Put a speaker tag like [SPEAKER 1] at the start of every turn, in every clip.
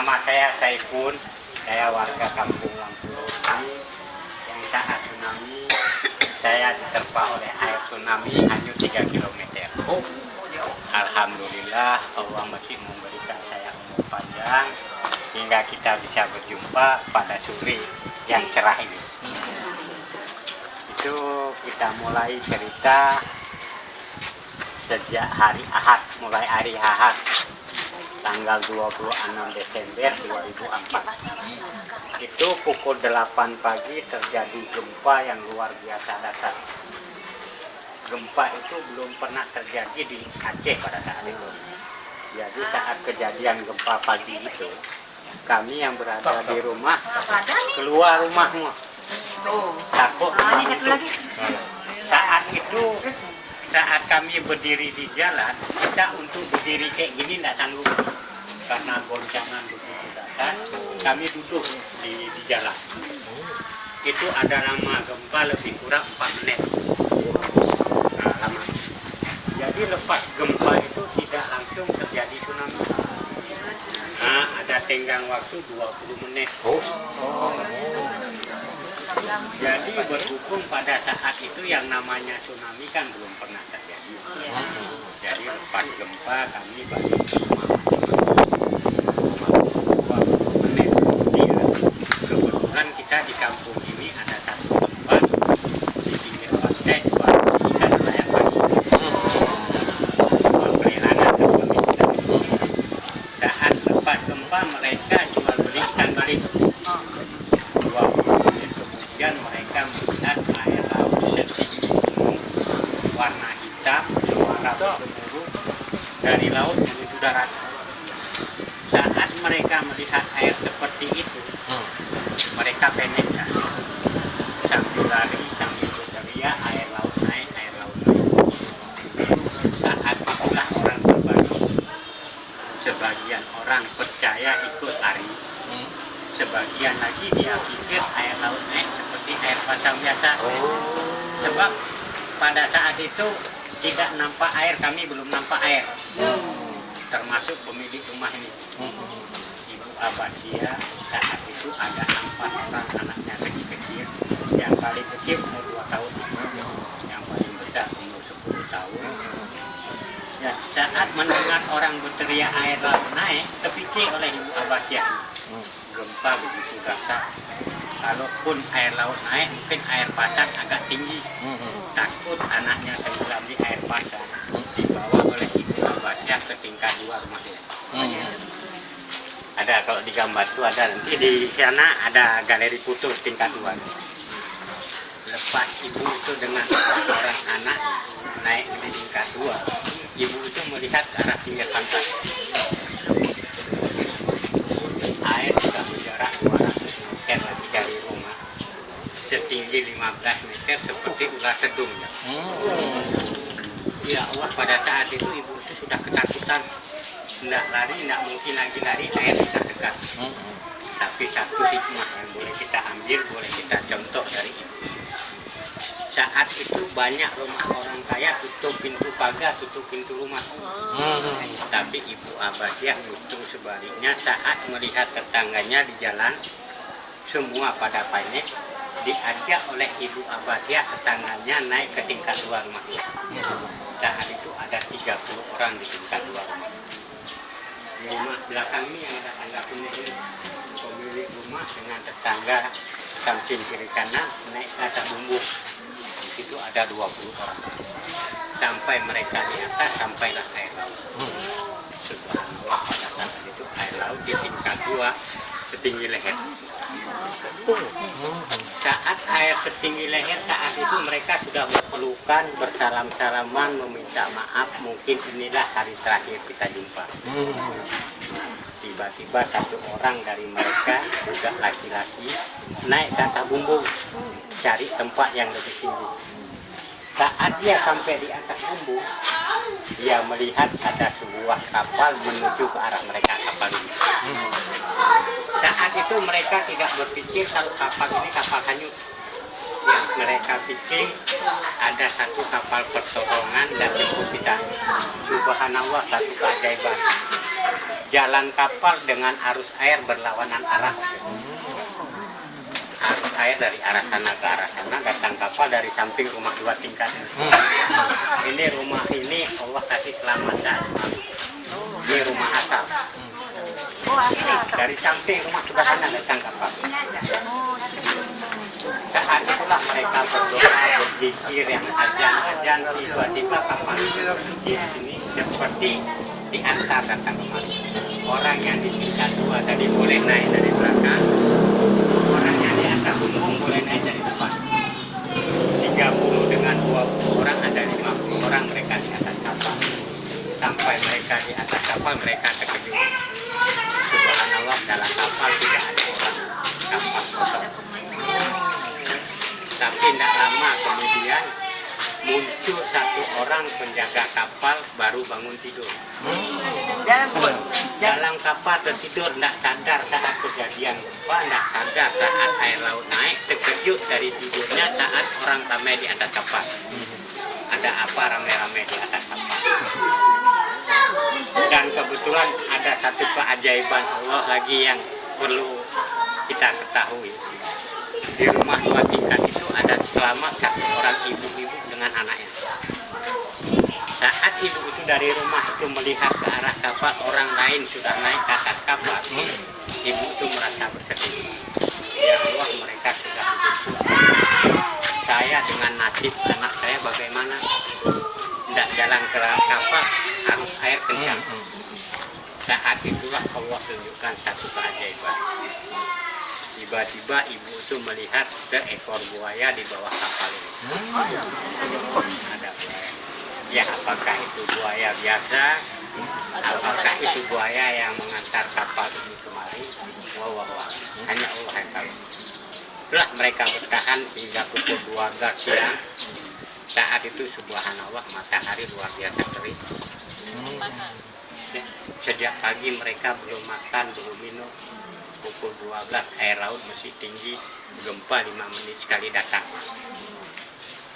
[SPEAKER 1] Nama saya Saiful, saya warga kampung Lampu ini. Yang saat tsunami, saya diterpa oleh air tsunami hanya 3 km. Alhamdulillah Allah masih memberikan saya umur panjang hingga kita bisa berjumpa pada sore yang cerah ini. Itu kita mulai cerita sejak hari Ahad, mulai hari Ahad tanggal 26 Desember 2004. Itu pukul 8 pagi terjadi gempa yang luar biasa dasar. Gempa itu belum pernah terjadi di Aceh pada saat itu. Jadi saat kejadian gempa pagi itu, kami yang berada di rumah keluar rumah semua. Takut. Saat itu, saat kami berdiri di jalan, kita untuk berdiri kayak gini tidak sanggup karena goncangan begitu dasar. Kami duduk di jalan. Itu ada lama gempa lebih kurang 4 menit. Nah, lama. Jadi lepas gempa itu tidak langsung terjadi tsunami. Nah, ada tenggang waktu 20 menit. Jadi berhubung pada saat itu yang namanya tsunami kan belum pernah terjadi. Jadi lepas gempa kami balik ke rumah. Kebetulan kita di kampung ini ada satu tempat di pinggir pantai jual ikan nelayan pagi. Pelelangan kepemilikan. Saat lepas gempa mereka jual beli ikan balik. 20 menit kemudian mereka melihat air laut setinggi gunung warna hitam suara bergemuruh dari laut menuju darat. Saat mereka melihat air seperti itu, mereka panik ya. Sambil lari, sambil berteriak, air laut naik, air laut naik. Saat itulah orang berbagi. Sebagian orang percaya ikut lari. Sebagian lagi dia pikir air laut naik seperti air pasang biasa. Sebab pada saat itu tidak nampak air, kami belum nampak air. Termasuk pemilik rumah ini. Ibu Abasia saat itu ada 4 orang anaknya kecil-kecil. Yang paling kecil umur 2 tahun, yang paling besar umur 10 tahun. Ya, saat mendengar orang berteriak air laut naik, terpikir oleh Ibu Abasia. Gempa begitu dahsyat. Kalaupun air laut naik, mungkin air pasang agak tinggi. Takut anaknya tenggelam di air pasang. Dibawa oleh Ibu Abasia ke tingkat 2 rumah dia. Ada kalau di gambar itu ada, nanti di sana ada galeri foto tingkat 2. Lepas ibu itu dengan 4 orang anak naik di tingkat 2, ibu itu melihat ke arah pinggir pantai. Air sudah berjarak 200 meter lagi dari rumah, setinggi 15 meter seperti ular sedung. Ya Allah, pada saat itu ibu itu sudah ketakutan. Tidak lari, tidak mungkin lagi lari, air sudah dekat. Tapi satu hikmah yang boleh kita ambil, boleh kita contoh dari ibu. Saat itu banyak rumah orang kaya tutup pintu pagar, tutup pintu rumah. Tapi Ibu Abasia justru sebaliknya, saat melihat tetangganya di jalan, semua pada panik, diajak oleh Ibu Abasia tetangganya naik ke tingkat 2 rumah. Saat itu ada 30 orang di tingkat 2 rumah. Rumah belakang ini yang ada tangga kuning ini, pemilik rumah dengan tetangga samping kiri kanan naik ke atas bumbu. Di situ ada 20 orang. Sampai mereka di atas, sampailah air laut. Subhanallah, pada saat itu air laut di tingkat 2 setinggi leher. Saat air setinggi leher, saat itu mereka sudah berpelukan, bersalam-salaman, meminta maaf. Mungkin inilah hari terakhir kita jumpa. Tiba-tiba satu orang dari mereka, juga laki-laki, naik ke atas bumbung, cari tempat yang lebih tinggi. Saat dia sampai di atas bumbung, dia melihat ada sebuah kapal menuju ke arah mereka, kapal ini. Saat itu mereka tidak berpikir kalau kapal ini kapal hanyut. Yang mereka pikir ada satu kapal pertolongan dan jemput kita. Subhanallah, satu keajaiban. jalan kapal dengan arus air berlawanan arah. Arus air dari arah sana ke arah sana, datang kapal dari samping rumah 2 tingkat. Ini rumah ini Allah kasih selamat saat malam. Ini rumah asal. Dari samping rumah sebelah sana datang kapal. Saat itulah mereka berdoa, berzikir, yang ajan-ajan, tiba-tiba kapal di sini seperti diantar datang kemari. Orang yang di tingkat 2 tadi boleh naik dari belakang, orang yang di atas umum boleh naik dari depan. 30 dengan 20 orang, ada 50 orang mereka di atas kapal. Sampai mereka di atas kapal, mereka terkejut. Subhanallah, dalam kapal tidak ada orang, kapal kosong. Tapi tidak lama kemudian muncul satu orang penjaga kapal baru bangun tidur. Dalam kapal tertidur, tidak sadar saat kejadian gempa, tidak sadar saat air laut naik, terkejut dari tidurnya saat orang ramai di atas kapal. Ada apa ramai-ramai di atas kapal? Dan kebetulan ada satu keajaiban Allah lagi yang perlu kita ketahui. Di rumah 2 tingkat itu ada selamat satu orang ibu-ibu dengan anaknya. Saat ibu itu dari rumah itu melihat ke arah kapal, orang lain sudah naik ke atas kapal, ibu itu merasa bersedih. Ya Allah, mereka sudah dijemput. Saya dengan nasib anak saya bagaimana? Tidak jalan ke kapal, harus air kencang. Saat itulah Allah tunjukkan satu keajaiban. Tiba-tiba ibu itu melihat seekor buaya di bawah kapal ini. Ada buaya. Ya, apakah itu buaya biasa? Apakah itu buaya yang mengantar kapal ini kemari? Wah. Hanya Allah yang tahu. Itulah mereka bertahan hingga pukul 12 siang. Saat itu subhanallah matahari luar biasa terik. Sejak pagi mereka belum makan, belum minum. Pukul 12 air laut masih tinggi, gempa 5 menit sekali datang.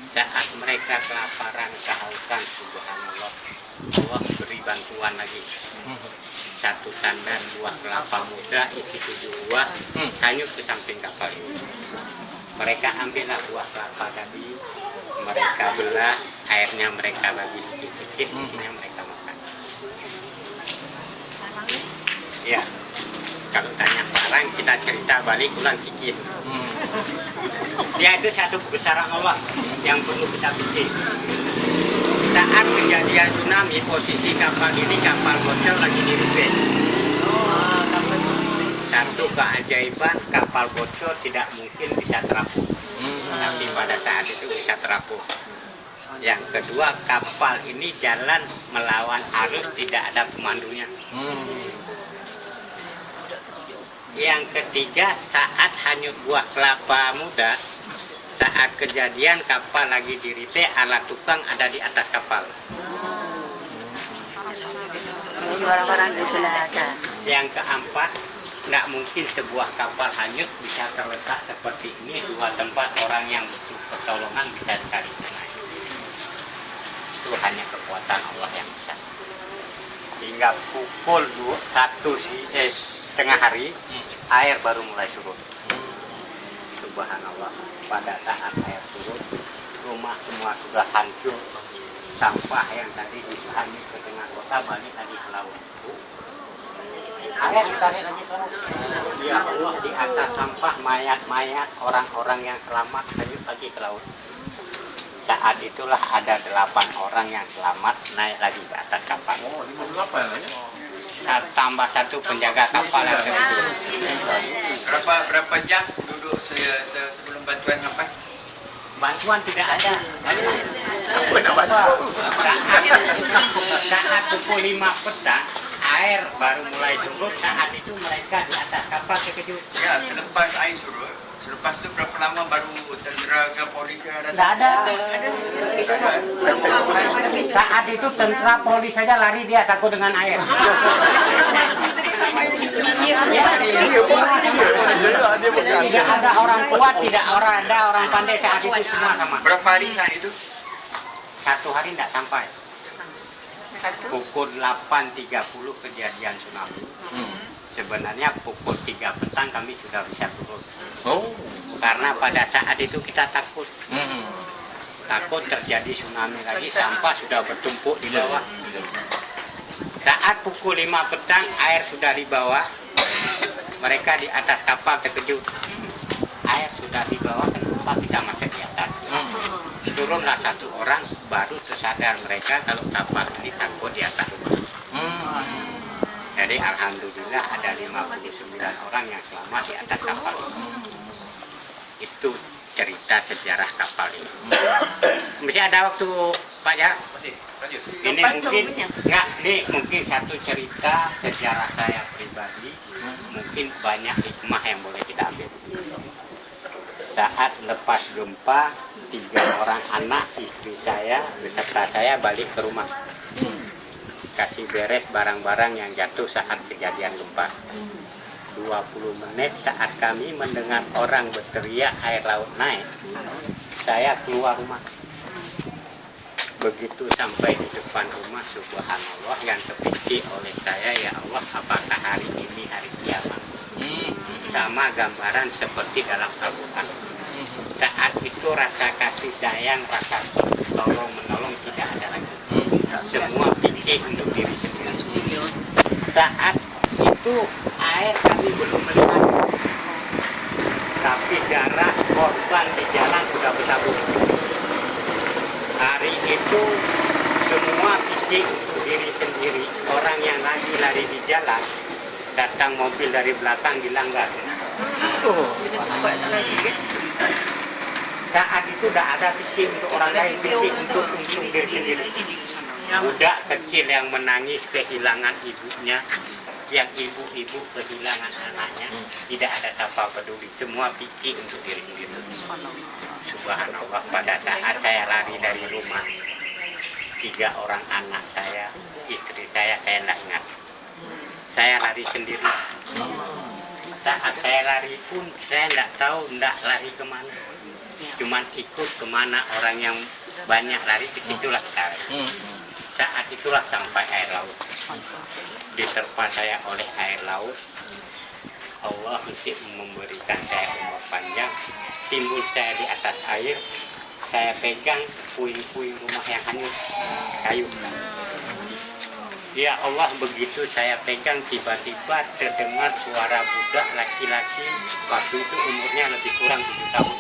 [SPEAKER 1] Saat mereka kelaparan, kehausan, subhanallah, Allah beri bantuan lagi. 1 tandan buah kelapa muda isi 7 buah hanyut ke samping kapal ini. Mereka ambillah buah kelapa tadi, mereka belah, airnya mereka bagi sedikit-sedikit, isinya mereka makan. Ya. Kalau tanya sekarang kita cerita balik ulang sikit. Dia itu satu kebesaran Allah yang perlu kita pikir. Saat kejadian tsunami, posisi kapal ini kapal bocor lagi di Rute. Satu keajaiban, kapal bocor tidak mungkin bisa terapung. Tapi pada saat itu bisa terapung. Yang kedua, kapal ini jalan melawan arus, tidak ada pemandunya. Yang ketiga, saat hanyut buah kelapa muda, saat kejadian kapal lagi di Rite, alat tukang ada di atas kapal. Yang keempat, tidak mungkin sebuah kapal hanyut bisa terletak seperti ini, 2 tempat orang yang butuh pertolongan bisa sekali naik. Itu hanya kekuatan Allah yang besar. Hingga pukul 1 tengah hari, air baru mulai surut. Subhanallah, pada saat air surut, rumah semua sudah hancur. Sampah yang tadi dihanyut ke tengah kota balik lagi ke laut. Air ditarik lagi ke laut. Ya Allah, di atas sampah mayat-mayat orang-orang yang selamat hanyut lagi ke laut. Saat itulah ada 8 orang yang selamat naik lagi ke atas kapal. Tambah 1 penjaga kapal yang tertidur.
[SPEAKER 2] Berapa jam duduk sebelum bantuan sampai?
[SPEAKER 1] Bantuan tidak ada. Saat pukul 5 petang, air baru mulai surut. Saat itu mereka di atas kapal terkejut.
[SPEAKER 2] Ya, selepas air surut, selepas itu berapa lama baru tentera ke polisi datang?
[SPEAKER 1] Tidak ada. Saat itu tentara polis saja lari, dia takut dengan air. Tidak ada orang kuat, tidak ada orang pandai saat itu, semua sama.
[SPEAKER 2] Berapa hari saat itu?
[SPEAKER 1] 1 hari tidak sampai. pukul 8.30 kejadian tsunami. Sebenarnya pukul 3 petang kami sudah bisa turun. Karena pada saat itu kita takut. Takut terjadi tsunami lagi, sampah sudah bertumpuk di bawah. Saat pukul 5 petang air sudah di bawah, mereka di atas kapal terkejut. Air sudah di bawah, kenapa kita masih di atas? Turunlah satu orang, baru tersadar mereka kalau kapal ini sangkut di atas rumah. Jadi alhamdulillah ada 59 orang yang selamat di atas kapal ini. Itu cerita sejarah kapal ini. Masih ada waktu Pak ya?
[SPEAKER 3] Masih, lanjut.
[SPEAKER 1] Ini mungkin satu cerita sejarah saya pribadi. Mungkin banyak hikmah yang boleh kita ambil. Saat lepas gempa, 3 orang anak istri saya beserta saya balik ke rumah. Kasih beres barang-barang yang jatuh saat kejadian gempa. 20 menit saat kami mendengar orang berteriak air laut naik, saya keluar rumah. Begitu sampai di depan rumah, subhanallah, yang terpikir oleh saya, ya Allah, apakah hari ini hari kiamat? Sama gambaran seperti dalam Al-Quran. Saat itu rasa kasih sayang, rasa tolong menolong tidak ada lagi. Semua pikir untuk diri sendiri. Saat itu air kami belum melihat, tapi darah korban di jalan sudah bertabur. Hari itu semua pikir untuk diri sendiri. Orang yang lagi lari di jalan, datang mobil dari belakang dilanggar. Saat itu tidak ada pikir untuk orang lain, pikir untuk diri sendiri. Budak kecil yang menangis kehilangan ibunya, yang ibu-ibu kehilangan anaknya, tidak ada siapa peduli, semua pikir untuk diri sendiri. Subhanallah, pada saat saya lari dari rumah, 3 orang anak saya, istri saya tidak ingat. Saya lari sendiri. Saat saya lari pun saya tidak tahu tidak lari kemana. Cuman ikut kemana orang yang banyak lari, ke situlah saya. Saat itulah sampai air laut. Diterpa saya oleh air laut. Allah mesti memberikan saya umur panjang. Timbul saya di atas air. Saya pegang puing-puing rumah yang hanyut, kayu. Ya Allah, begitu saya pegang, tiba-tiba terdengar suara budak laki-laki. Waktu itu umurnya lebih kurang 7 tahun.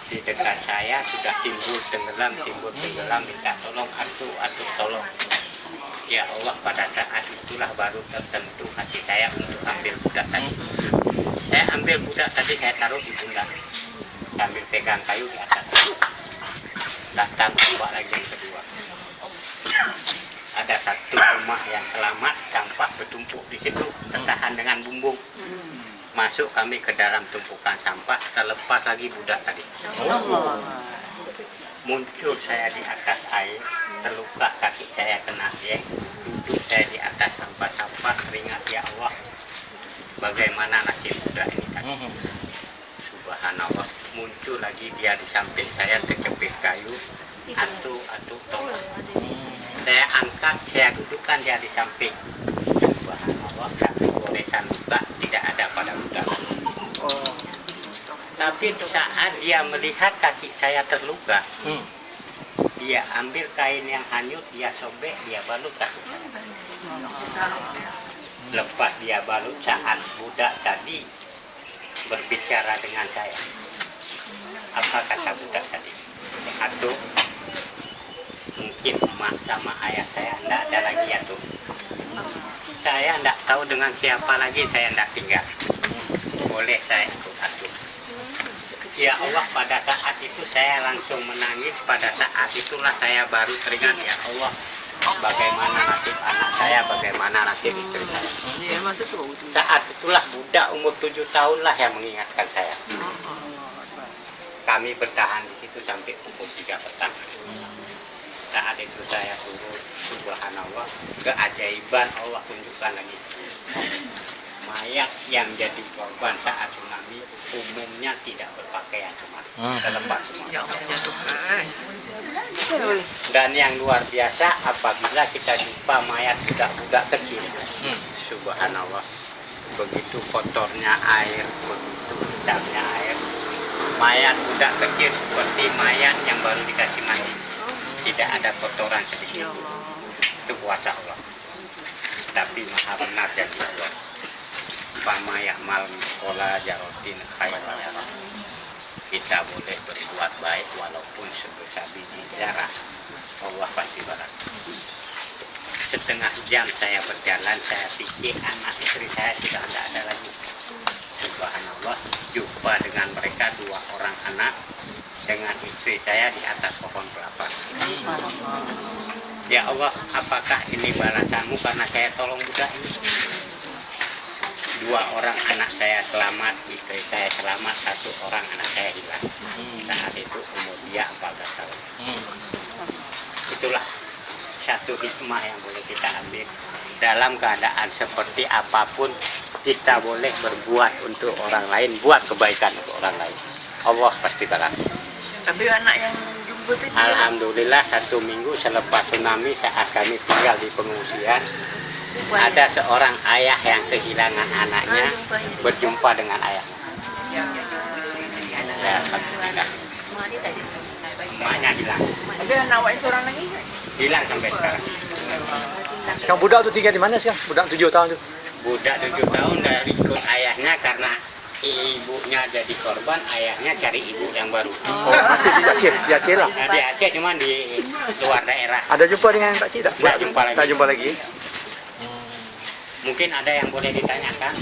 [SPEAKER 1] Di dekat saya sudah timbul tenggelam, minta tolong, atuh tolong. Ya Allah, pada saat itulah baru tertentu hati saya untuk ambil budak tadi. Saya ambil budak tadi, saya taruh di pundak, sambil pegang kayu di atas. Datang budak lagi yang kedua. Ada satu rumah yang selamat, sampah bertumpuk di situ, tertahan dengan bumbung. Masuk kami ke dalam tumpukan sampah, terlepas lagi budak tadi. Muncul saya di atas air, terluka kaki saya kena jeng, duduk saya di atas sampah-sampah, teringat, ya Allah, bagaimana nasib budak ini tadi. Subhanallah, muncul lagi dia di samping saya, terjepit kayu, atuh tolong. Saya angkat, saya dudukkan dia di samping. Subhanallah, goresan luka tidak ada pada budak. Tapi saat dia melihat kaki saya terluka, dia ambil kain yang hanyut, dia sobek, dia balut kaki saya. Lepas dia balut, saat budak tadi berbicara dengan saya. Apa kata budak tadi? Atau mungkin emak sama ayah saya tidak ada lagi, atau saya tidak tahu dengan siapa lagi, saya tidak tinggal. Boleh saya ikut atuh. Ya Allah, pada saat itu saya langsung menangis. Pada saat itulah saya baru teringat, ya Allah, bagaimana nasib anak saya, bagaimana nasib istri saya. Saat itulah budak umur 7 tahun lah yang mengingatkan saya. Kami bertahan di situ sampai pukul 3 petang. Saat itu saya turun, subhanallah, keajaiban Allah tunjukkan lagi. mayat yang jadi korban saat tsunami umumnya tidak berpakaian terlepas semua. Dan yang luar biasa apabila kita jumpa mayat budak-budak kecil, subhanallah, begitu kotornya air, begitu hitamnya air, mayat budak kecil seperti mayat yang baru dikasih mandi, tidak ada kotoran sedikit. Itu kuasa Allah. Tapi maha benar janji Allah. Pama ya'mal sekolah jarotin khairan. Kita boleh berbuat baik walaupun sebesar biji zarah. Allah pasti balas. Setengah jam saya berjalan, saya pikir anak istri saya sudah tidak ada lagi. Subhanallah, jumpa dengan mereka 2 orang anak dengan istri saya di atas pohon kelapa. Ya Allah, apakah ini balasanmu karena saya tolong budak ini? 2 orang anak saya selamat, istri saya selamat, 1 orang anak saya hilang. Saat itu umur dia 14 tahun. Itulah satu hikmah yang boleh kita ambil. Dalam keadaan seperti apapun, kita boleh berbuat untuk orang lain, buat kebaikan untuk orang lain. Allah pasti balas.
[SPEAKER 3] Tapi anak yang jumbo itu
[SPEAKER 1] Alhamdulillah 1 minggu selepas tsunami saat kami tinggal di pengungsian, ada seorang ayah yang kehilangan anaknya berjumpa dengan ayahnya. Ya, alhamdulillah. Emaknya hilang.
[SPEAKER 3] Tapi anak awak seorang lagi
[SPEAKER 1] Hilang sampai sekarang.
[SPEAKER 4] Sekarang budak tuh tinggal di mana sekarang? Budak 7 tahun tuh.
[SPEAKER 1] Budak 7 tahun dari ikut ayahnya karena ibunya jadi korban, ayahnya cari ibu yang baru.
[SPEAKER 4] Oh, masih di Aceh, di Aceh lah.
[SPEAKER 1] Nah, di Aceh cuma di luar daerah.
[SPEAKER 4] Ada jumpa dengan Pak Cik tak?
[SPEAKER 1] Tak jumpa lagi.
[SPEAKER 4] Tak jumpa lagi.
[SPEAKER 1] Mungkin ada yang boleh ditanyakan.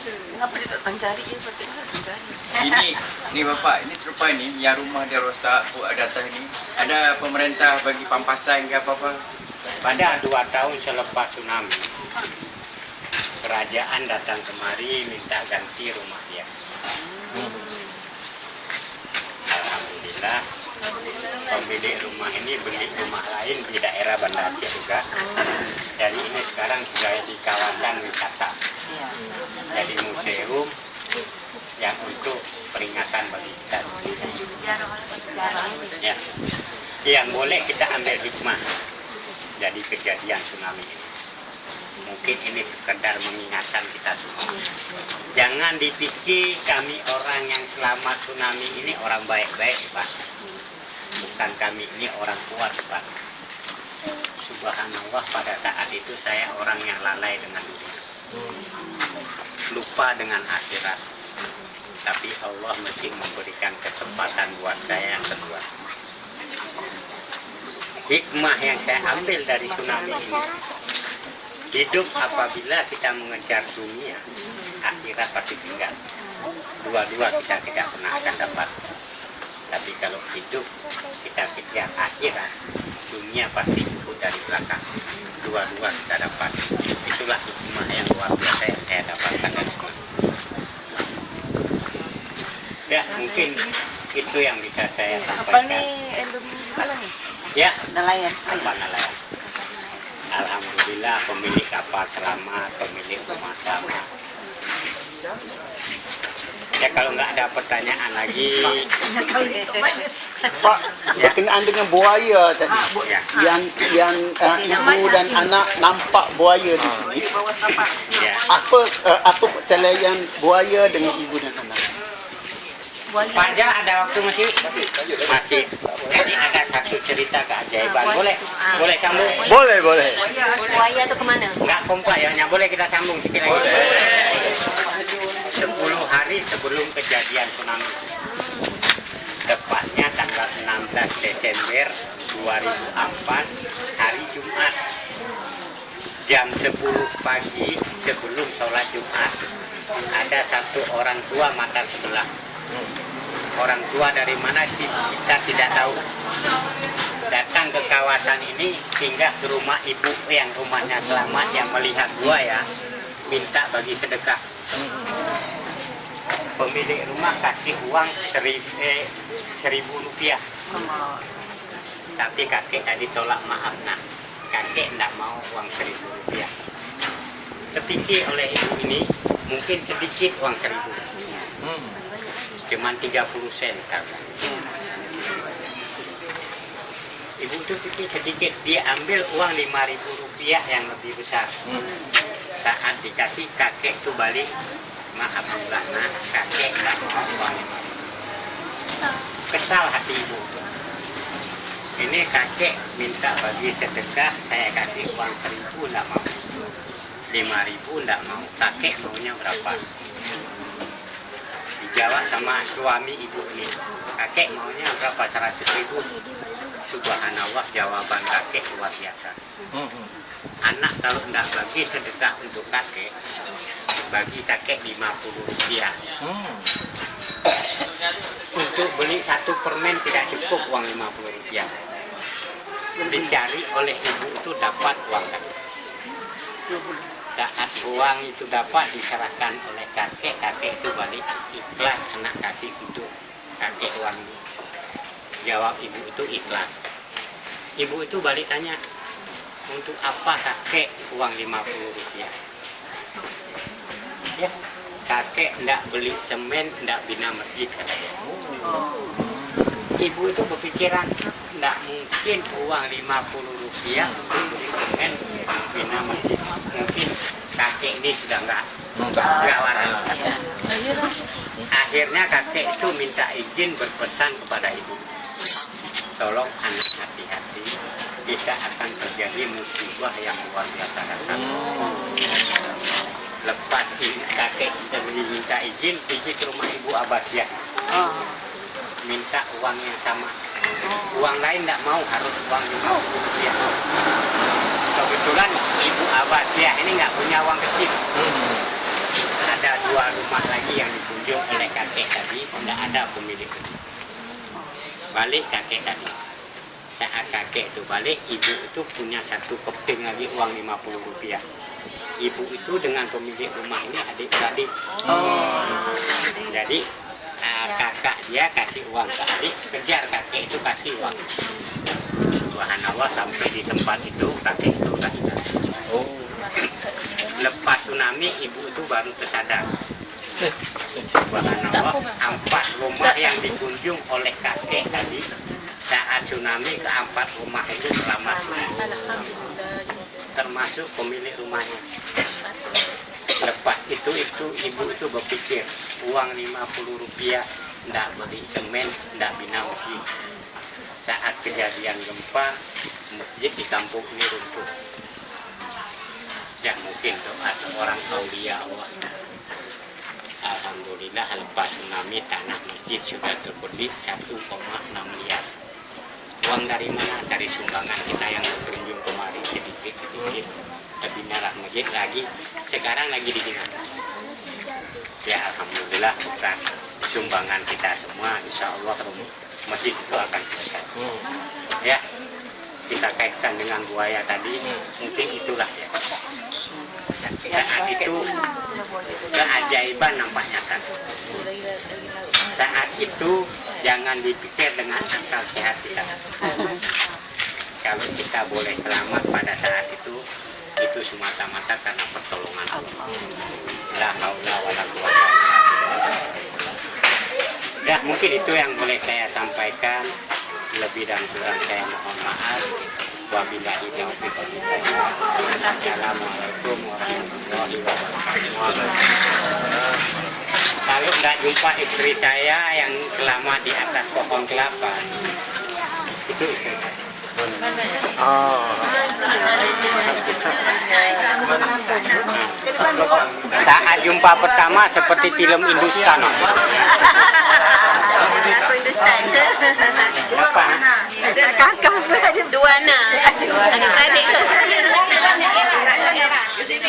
[SPEAKER 3] Kenapa dia tak mencari ya? Mencari.
[SPEAKER 2] Ini Bapak, ini terupai ni yang rumah dia rosak, buat datang ni. Ada pemerintah bagi pampasan ke apa-apa?
[SPEAKER 1] Pada 2 tahun selepas tsunami, kerajaan datang kemari minta ganti rumah dia. Alhamdulillah, pemilik rumah ini beli rumah lain di daerah Banda Aceh juga. Jadi ini sekarang sudah di kawasan wisata. Jadi museum yang untuk peringatan bagi kita. Ya. Yang boleh kita ambil hikmah dari kejadian tsunami ini. Mungkin ini sekedar mengingatkan kita semua. Jangan dipikir kami orang yang selamat tsunami ini orang baik-baik, Pak. Bukan kami ini orang kuat, Pak. Subhanallah, pada saat itu saya orang yang lalai dengan dunia. Lupa dengan akhirat. Tapi Allah mesti memberikan kesempatan buat saya yang kedua. Hikmah yang saya ambil dari tsunami ini, hidup apabila kita mengejar dunia, akhirat pasti tinggal. Dua-dua kita tidak pernah akan dapat. Tapi kalau hidup kita kejar akhirat, dunia pasti ikut dari belakang. Dua-dua kita dapat. Itulah hikmah yang luar biasa yang saya dapatkan dari tsunami. Ya, mungkin itu yang bisa saya
[SPEAKER 3] Apa
[SPEAKER 1] sampaikan.
[SPEAKER 3] nih endemi kalau nih?
[SPEAKER 1] Ya,
[SPEAKER 3] Nelayan.
[SPEAKER 1] kapal nelayan. Alhamdulillah pemilik kapal selamat, pemilik rumah selamat. Ya kalau nggak ada pertanyaan lagi,
[SPEAKER 5] Pak, berkenaan dengan buaya tadi,
[SPEAKER 1] ya,
[SPEAKER 5] yang ibu dan anak nampak buaya di sini,
[SPEAKER 1] ya.
[SPEAKER 5] apa pertelaian buaya dengan ibu dan anak?
[SPEAKER 1] Pak Jah ada waktu masih? Jadi ada satu cerita keajaiban. Boleh sambung?
[SPEAKER 4] Boleh, boleh.
[SPEAKER 6] Buaya itu kemana?
[SPEAKER 1] Nggak kompak ya, hanya boleh kita sambung sedikit lagi. 10 hari sebelum kejadian tsunami, tepatnya tanggal 16 Desember 2004, hari Jumat, jam 10 pagi sebelum sholat Jumat, ada satu orang tua mata sebelah. Orang tua dari mana kita tidak tahu. Datang ke kawasan ini, singgah ke rumah ibu yang rumahnya selamat, yang melihat buaya, minta bagi sedekah. Pemilik rumah kasih uang 1.000 rupiah. Tapi kakek tadi tolak, maaf nak, kakek tidak mau uang 1.000 rupiah. kepikir oleh ibu ini mungkin sedikit uang 1.000. Cuman 30 sen karena. Ibu itu pikir sedikit, dia ambil uang 5.000 rupiah yang lebih besar. Saat dikasih kakek itu balik, maaf Maulana, kakek nggak mau uang 5.000. Kesal hati ibu. Ini kakek minta bagi sedekah, saya kasih uang 1.000 nggak mau. 5.000 nggak mau. Kakek maunya berapa? Dijawab sama suami ibu ini. Kakek maunya berapa? 100.000. Subhanallah, jawaban kakek luar biasa. Anak kalau tidak bagi sedekah untuk kakek, bagi kakek 50 rupiah. Untuk beli 1 permen tidak cukup uang 50 rupiah. Dicari oleh ibu itu dapat uang kakek. Saat uang itu dapat diserahkan oleh kakek, kakek itu balik ikhlas anak kasih untuk kakek uang ini. Jawab ibu itu ikhlas. Ibu itu balik tanya, untuk apa kakek uang 50 rupiah? Ya, kakek ndak beli semen, ndak bina masjid kata dia. Ibu itu berpikiran, ndak mungkin uang 50 rupiah untuk beli semen, bina masjid. Mungkin kakek ini sudah nggak waras. Akhirnya kakek itu minta izin berpesan kepada ibu. Tolong anak hati-hati, kita akan terjadi musibah yang luar biasa datang. Lepas ini kakek kita minta izin pergi ke rumah ibu Abbasiyah, minta uang yang sama. Uang lain tidak mau, harus uang 50 rupiah. Kebetulan ibu Abbasiyah ini nggak punya uang kecil. Ada 2 rumah lagi yang dikunjung oleh kakek tadi, tidak ada pemilik. Balik kakek tadi. Saat kakek itu balik, ibu itu punya 1 keping lagi uang 50 rupiah. Ibu itu dengan pemilik rumah ini adik-beradik. Jadi kakak dia kasih uang ke adik, kejar kakek itu kasih uang. Subhanallah, sampai di tempat itu kakek itu udah hilang. Lepas tsunami, ibu itu baru tersadar. Subhanallah, 4 rumah yang dikunjung oleh kakek tadi saat tsunami, ke 4 rumah itu selamat, termasuk pemilik rumahnya. Lepas itu ibu itu berpikir, uang 50 rupiah tidak beli semen, tidak bina masjid. Saat kejadian gempa, masjid di kampung ini runtuh. Ya mungkin doa seorang aulia Allah. Alhamdulillah, lepas tsunami tanah masjid sudah terbelit 1,6 miliar. Uang dari mana? Dari sumbangan kita yang berkunjung kemari sedikit-sedikit. Terbina masjid lagi, sekarang lagi digunakan. Ya Alhamdulillah, bukan sumbangan kita semua, insya Allah masjid itu akan selesai. Ya, kita kaitkan dengan buaya tadi, mungkin itulah ya. Saat itu keajaiban nampaknya kan. Saat itu jangan dipikir dengan akal sehat kita. Kalau kita boleh selamat pada saat itu semata-mata karena pertolongan Allah. La haula wala quwwata illa billah. Ya, mungkin itu yang boleh saya sampaikan. Lebih dan kurang saya mohon maaf. Wabillahi taufiq wal hidayah. Assalamualaikum warahmatullahi wabarakatuh. Kalau nggak jumpa istri saya yang selamat di atas pohon kelapa, itu istri saya. Saat jumpa pertama seperti film Hindustan. Apa?
[SPEAKER 3] Dua anak. Adik-beradik.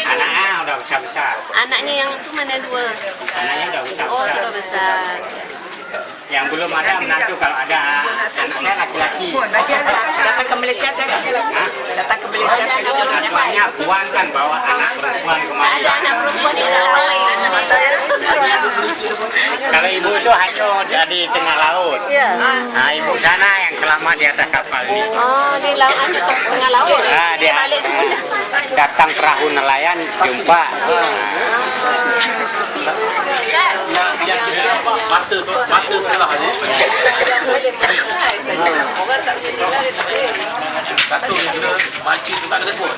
[SPEAKER 1] Anaknya udah besar-besar.
[SPEAKER 3] Anaknya yang itu mana 2?
[SPEAKER 1] Anaknya udah besar-besar.
[SPEAKER 3] Oh, sudah besar.
[SPEAKER 1] Yang belum ada menantu kalau ada anaknya laki-laki.
[SPEAKER 3] Datang ke Malaysia cakap. Datang ke Malaysia cakap.
[SPEAKER 1] Banyak puan kan bawa anak perempuan kemari.
[SPEAKER 6] Ada anak perempuan di dalam.
[SPEAKER 1] Kalau ibu itu hanya di tengah laut.
[SPEAKER 6] Ya.
[SPEAKER 1] Nah, ibu sana yang selamat di atas kapal ini.
[SPEAKER 6] Oh, di laut ada tengah laut.
[SPEAKER 1] Nah, dia
[SPEAKER 6] Balik semula.
[SPEAKER 1] datang perahu nelayan jumpa.
[SPEAKER 4] Master sekolah aja. Satu yang kena makcik tu tak kena pun.